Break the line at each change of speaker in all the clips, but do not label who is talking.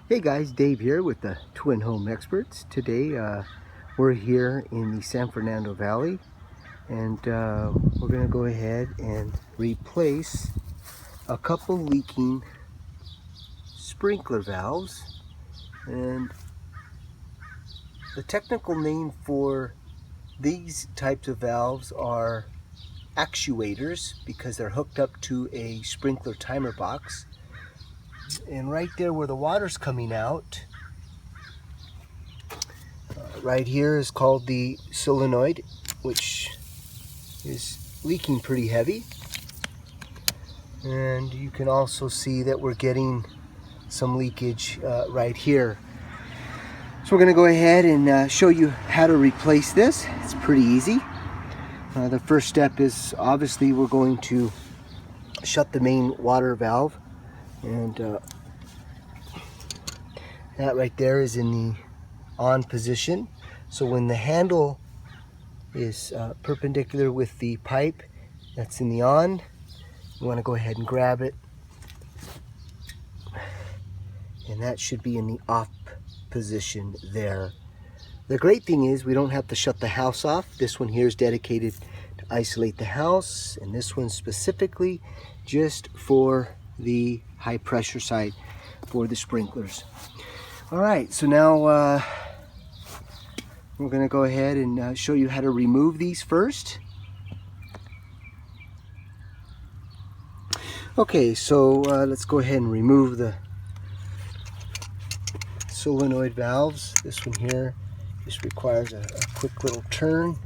Hey guys, Dave here with the Twin Home Experts. Today we're here in the San Fernando Valley, and we're going to go ahead and replace a couple leaking sprinkler valves. And the technical name for these types of valves are actuators because they're hooked up to a sprinkler timer box. And right there where the water's coming out, right here is called the solenoid, which is leaking pretty heavy. And you can also see that we're getting some leakage right here. So we're going to go ahead and show you how to replace this. It's pretty easy. The first step is obviously we're going to shut the main water valve, and that right there is in the on position. So when the handle is perpendicular with the pipe, that's in the on. You want to go ahead and grab it, and that should be in the off position there. The great thing is we don't have to shut the house off. This one here is dedicated to isolate the house, and this one specifically just for the high pressure side for the sprinklers. All right, so now we're going to go ahead and show you how to remove these first. Okay, so let's go ahead and remove the solenoid valves. This one here just requires a quick little turn.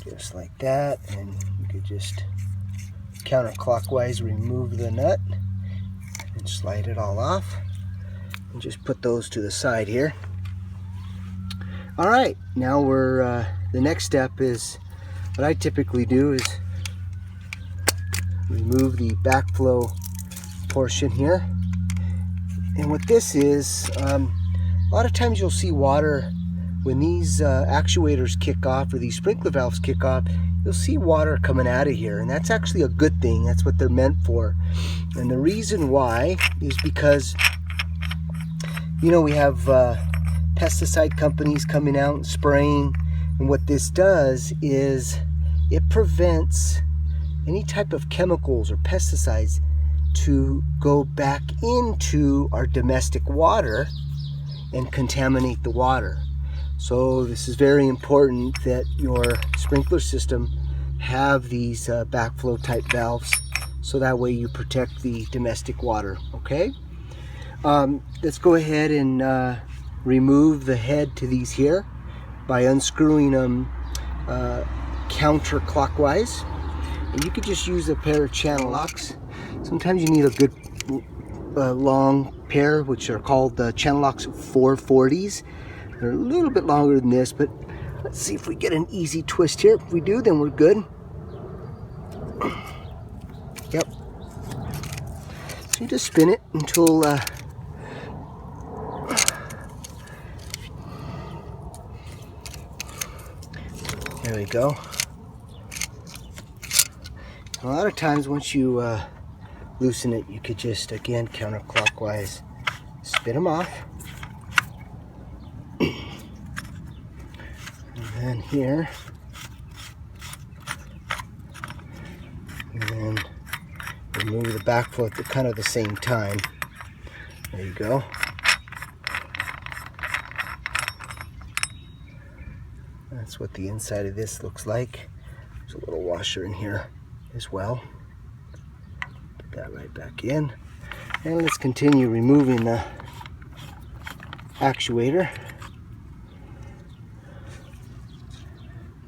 Just like that, and you could just counterclockwise remove the nut and slide it all off, and just put those to the side here. All right, now we're the next step is what I typically do is remove the backflow portion here. And what this is, a lot of times you'll see water when these actuators kick off or these sprinkler valves kick off. You'll see water coming out of here, and that's actually a good thing. That's what they're meant for. And the reason why is because, you know, we have pesticide companies coming out and spraying, and what this does is it prevents any type of chemicals or pesticides to go back into our domestic water and contaminate the water. So this is very important that your sprinkler system have these backflow type valves, so that way you protect the domestic water. Okay, let's go ahead and remove the head to these here by unscrewing them counterclockwise. And you could just use a pair of channel locks. Sometimes you need a good long pair, which are called channel locks 440s. They're a little bit longer than this, but let's see if we get an easy twist here. If we do, then we're good. Yep. So you just spin it until there we go. A lot of times once you loosen it, you could just, again, counterclockwise spin them off. And then here. And then remove the backflow at kind of the same time. There you go. That's what the inside of this looks like. There's a little washer in here as well. Put that right back in. And let's continue removing the actuator.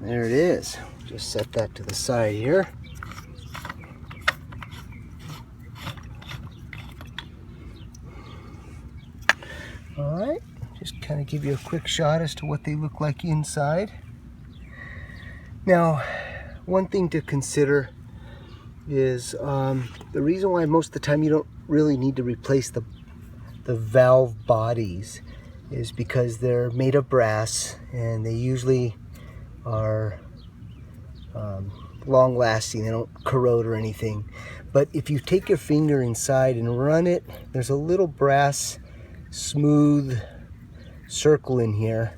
There it is. Just set that to the side here. Alright, just kind of give you a quick shot as to what they look like inside. Now, one thing to consider is the reason why most of the time you don't really need to replace the valve bodies is because they're made of brass, and they usually are long lasting, they don't corrode or anything. But if you take your finger inside and run it, there's a little brass smooth circle in here,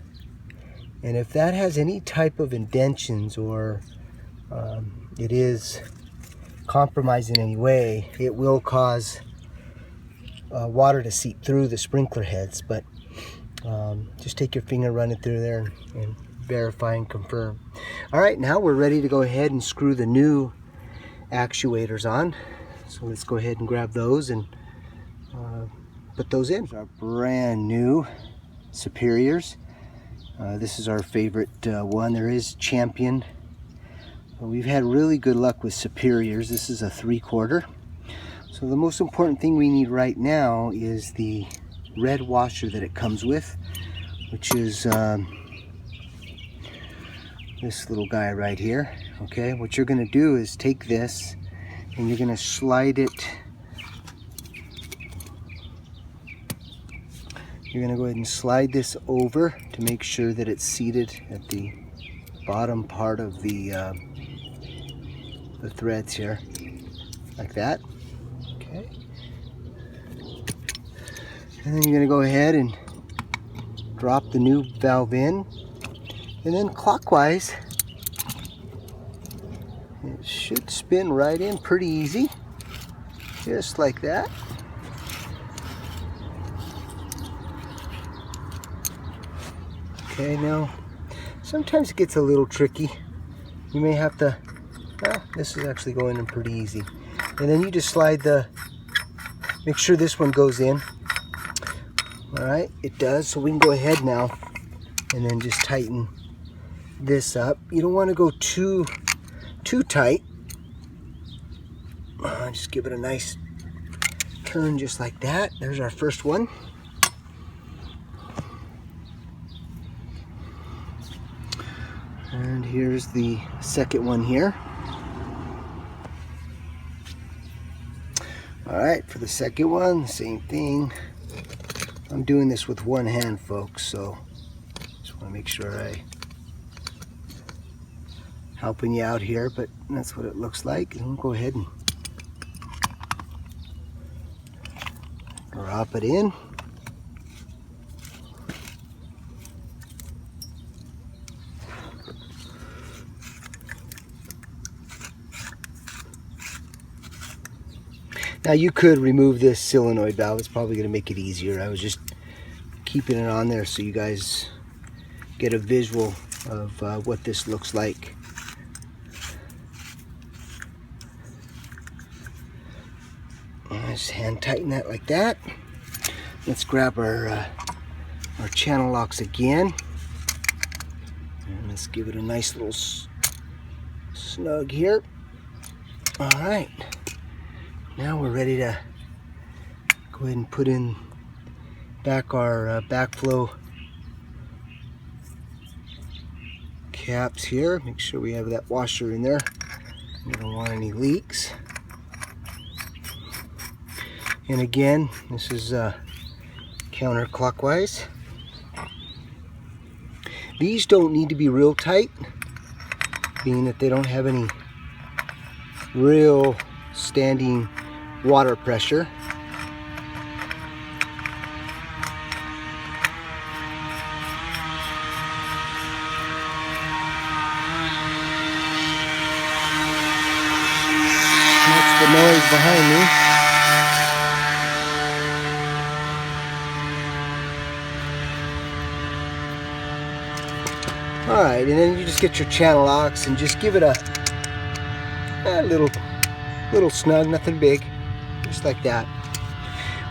and if that has any type of indentions or it is compromised in any way, it will cause water to seep through the sprinkler heads. But just take your finger, run it through there, and verify and confirm. All right, now we're ready to go ahead and screw the new actuators on. So let's go ahead and grab those and put those in. Our brand new Superiors. This is our favorite one. There is Champion. We've had really good luck with Superiors. This is a 3/4. So the most important thing we need right now is the red washer that it comes with, which is this little guy right here. Okay, what you're going to do is take this and you're going to slide it. You're going to go ahead and slide this over to make sure that it's seated at the bottom part of the threads here, like that. Okay. And then you're going to go ahead and drop the new valve in, and then clockwise it should spin right in pretty easy, just like that. Okay, now sometimes it gets a little tricky. You may have to, well, this is actually going in pretty easy. And then you just slide make sure this one goes in. All right, it does. So we can go ahead now and then just tighten this up. You don't want to go too tight. Just give it a nice turn just like that. There's our first one. And here's the second one here. All right, for the second one, same thing. I'm doing this with one hand, folks, so just want to make sure I helping you out here, but that's what it looks like. And we'll go ahead and drop it in. Now you could remove this solenoid valve. It's probably going to make it easier. I was just keeping it on there so you guys get a visual of what this looks like. Just hand tighten that like that. Let's grab our channel locks again. And let's give it a nice little snug here. All right. Now we're ready to go ahead and put in back our backflow caps here. Make sure we have that washer in there. We don't want any leaks. And again, this is counterclockwise. These don't need to be real tight, being that they don't have any real standing water pressure. That's the noise behind me. Alright, and then you just get your channel locks and just give it a little snug, nothing big, just like that.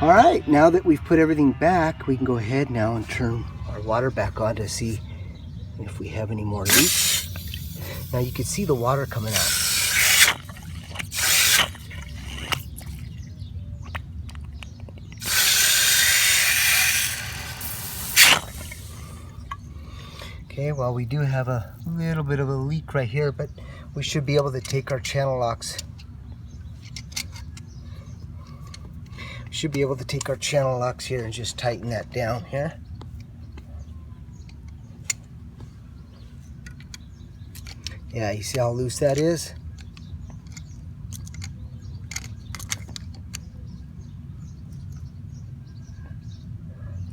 Alright, now that we've put everything back, we can go ahead now and turn our water back on to see if we have any more leaks. Now you can see the water coming out. Okay, well, we do have a little bit of a leak right here, but we should be able to take our channel locks. Should be able to take our channel locks here and just tighten that down here. Yeah, you see how loose that is?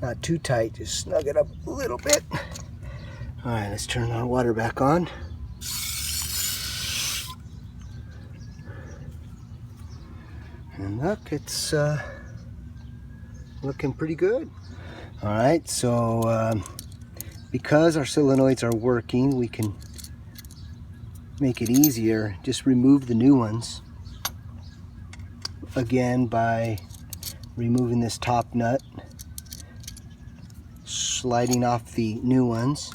Not too tight, just snug it up a little bit. All right, let's turn our water back on. And look, it's looking pretty good. All right, so because our solenoids are working, we can make it easier. Just remove the new ones. Again, by removing this top nut, sliding off the new ones.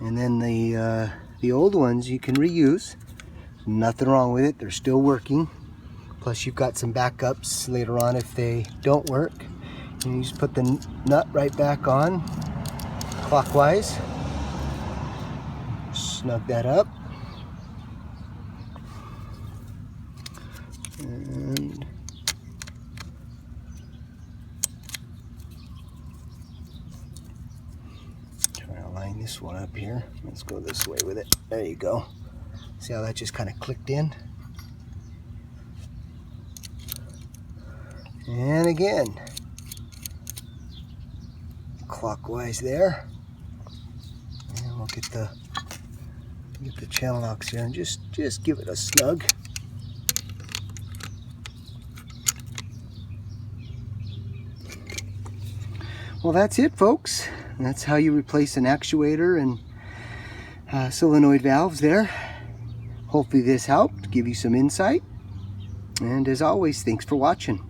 And then the old ones you can reuse. Nothing wrong with it, they're still working. Plus you've got some backups later on if they don't work. And you just put the nut right back on, clockwise. Snug that up. And try to line this one up here. Let's go this way with it. There you go. See how that just kind of clicked in? And again, clockwise there. And we'll get the channel locks here and just give it a snug. Well, that's it, folks. That's how you replace an actuator and solenoid valves there. Hopefully this helped give you some insight. And as always, thanks for watching.